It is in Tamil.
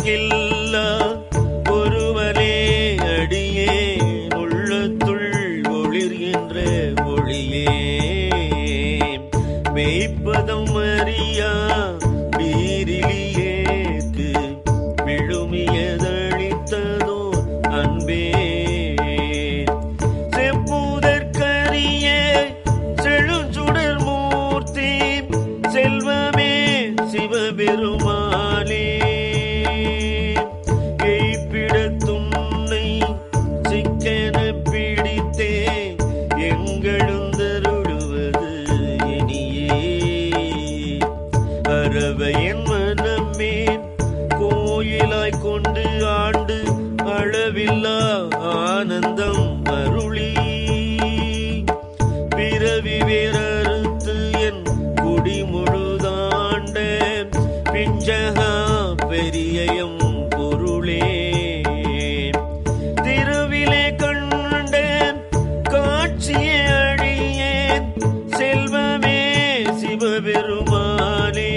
கணக்கில்லா ஒருவனே அடியே உள்ளத்துள் ஒளிர்கின்ற ஒளியே மெய்ப்பதம் அறியா வீரிலியேக்கு விழுமியதளித்ததோ அன்பே செப்புதற்கரிய செழுஞ்சுடர் மூர்த்தி செல்வமே சிவபெருமானே கைப்பிடத்துன்னை சிக்கென பிடித்தே எங்களுந்தருளுவது இனியே அரவையன் மனமேன் கோயிலாய் கொண்டு ஆண்டு அளவில்லா ஆனந்தம் அருளி பிறவி வேறறுத்து என் குடி முழுதாண்ட பிஞ்சகா பெரியம் பொருளே திருவிலே கண்டேன் காட்சியை அழியேன் செல்வமே சிவபெருமானே